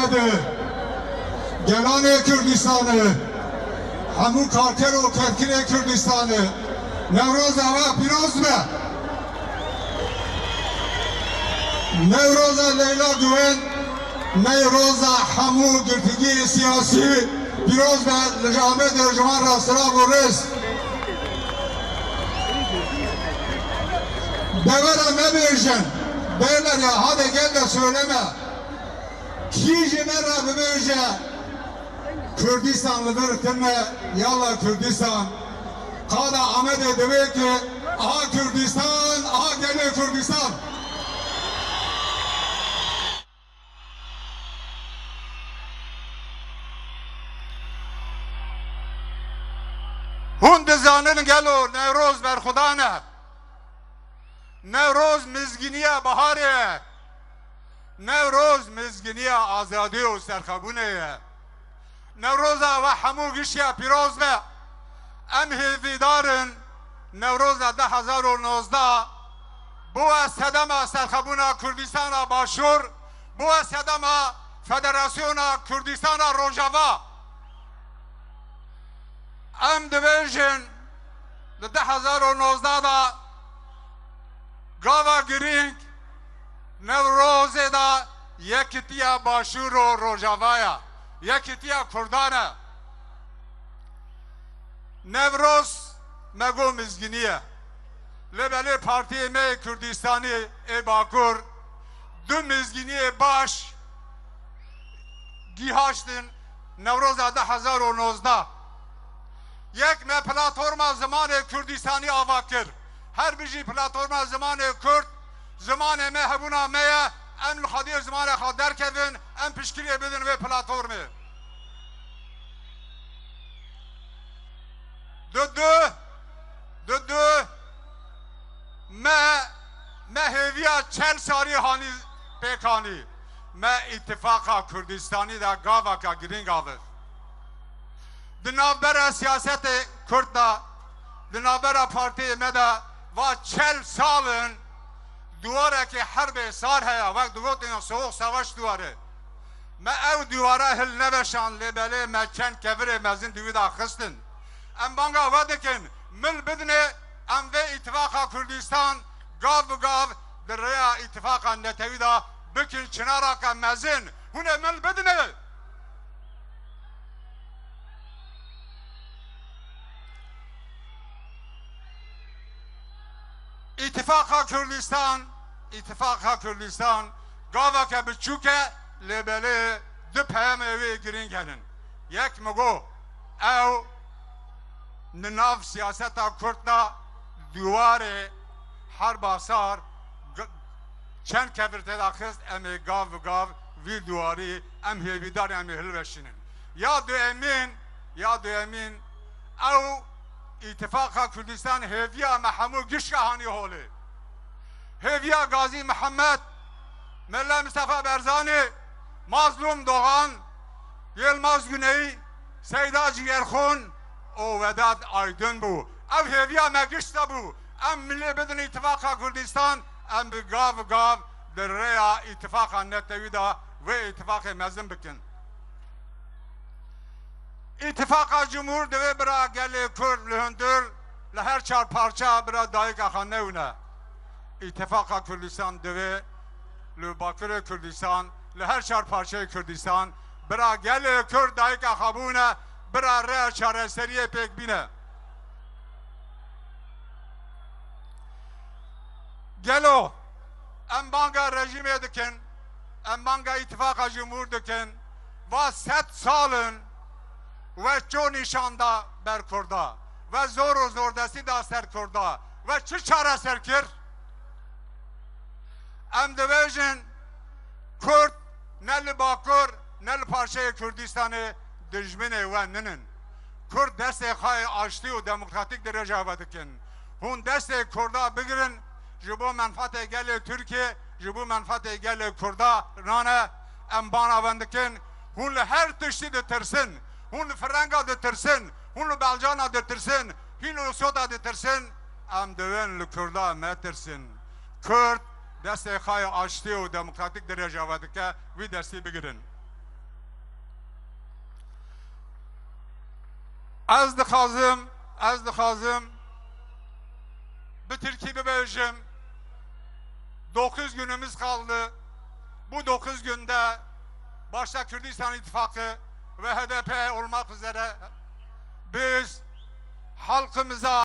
Ahmet'e, Gelan Kürdistan'ı, Hamu Kartel o Kerkine Kürdistan'ı, Nevroz Ava Piroz be, Nevroza Leyla Güven, Nevroza Hamu Gürtigi Siyasi, Piroz be, Lejame Derjman Rasra Boris. Devara meberjen, derler ya hadi gel de söyleme. Kişime Rabbim önce Kürdistanlıdır temme yallah Kürdistan. Kada Ahmet'e demek ki aha Kürdistan, aha geliyor Kürdistan. Hun dizanın gelo Nevroz berkhudane. Nevroz mizginiye bahare. Nevroz mizginiye azadi o serkabune. Nevroza ve hamu gişya piroz be. Em hevîdarın Nevroza 2019 bu sedema serkabuna Kürdistan'a başvur. Bu sedema Federasyona Kürdistan'a Rojava. Em dibêjin 2019 da Gava giring Nevrozê da yekîtiya Başûr û Rojavaya, yekîtiya Kurdan e. Nevroz me got mizgîniye. Li belê Partiyê me Kurdistanê ê Bakur du mizgîniyê baş gîhaştin Nevroza 2019. Yek me platforma Zimanê Kurdistanî ava kir. Her bir platforma Zimanê Kurd, Zimanê me hebûna me ye, em li xwediyê zimanê xwe derkevin, em piştgiriyê bidin vê platformê. Du me hêviya çel salî hanî pêkanî. Me îtifaka Kurdistanî da gavaka giring avir. Di navbera siyasetê Kurd da, di navbera partiyê me da va çel salin duwarekî herbê sar heye wek digotin soğuk savaş duwarê. Me ew diwara hil neveşan lê belê me çend kevirê mezin dîwî da xistin. Em banga ve dikin mil bidine em vê îtifaka Kurdistan gav bi gav di rêya îtifaka netewî da bikin çinaraka mezin. Hûn ê mil bidine. İttifaka Kürdistan gavaka biçûke lê belê du peyamê wê giring henin. Yek me got ew li nav siyaseta Kurd da dîwarê herba sar çend kevir têda xist em ê gav bi gav vî dîwarî em hêvîdar em ê hilweşînin. Ya du emîn ew İttifaka Kürdistan hêviya me hemû gişka hanî holê. Hêviya Gazî Mihemed, Mella Mustafa Berzanî, Mazlum Doğan, Yılmaz Güney, Seyda Cigerxun û Vedat Aydın bû. Ev hêviya me gişta bû. Em milê bidin İttifaka Kürdistan, em bi gav gav di rêya îtifaka netewî da vê îtifakê mezin bikin. İttifaka Cumhur divê bira gelê Kurd li hundir li her çar parça bira dayika xwe newne. İttifaka Kürdistan divê li Bakirê Kurdistan li her çar parçayê Kurdistan bira gelê Kurd dayika xwe bûne bira rêya çareseriyê pêk bîne. Gelo em banga rejimê dikin, em banga İttifaka Cumhur dikin va 100 salin ve ço nişanda ber Kurda ve zor û zordestî da ser Kurda ve çi çare serkir? Em dibêjin Kurd ne li Bakur ne li parçayê Kurdistanê dijminê we ninin. Kurd destê xwe açtî û demokratîk derece ve dikin. Hûn destê Kurda bigirin ji bo menfaatê gelê Tirkiye, ji bo menfaatê gelê Kurda rane em bana ve dikin. Hûn li her tiştî ditirsin. Hûn li Firenga ditirsin, hûn li Belcana ditirsin, hîn li Soda ditirsin, em divên li Kurda me tirsin. Kurd destê xwe açtî û demokratîk derece ve dike, wî destî bigirin. Ez dixwazim bi Tirkî bibêjim 9 günümüz kaldı. Bu 9 günde başta Kürdistan İttifakı ve HDP olmak üzere biz halkımıza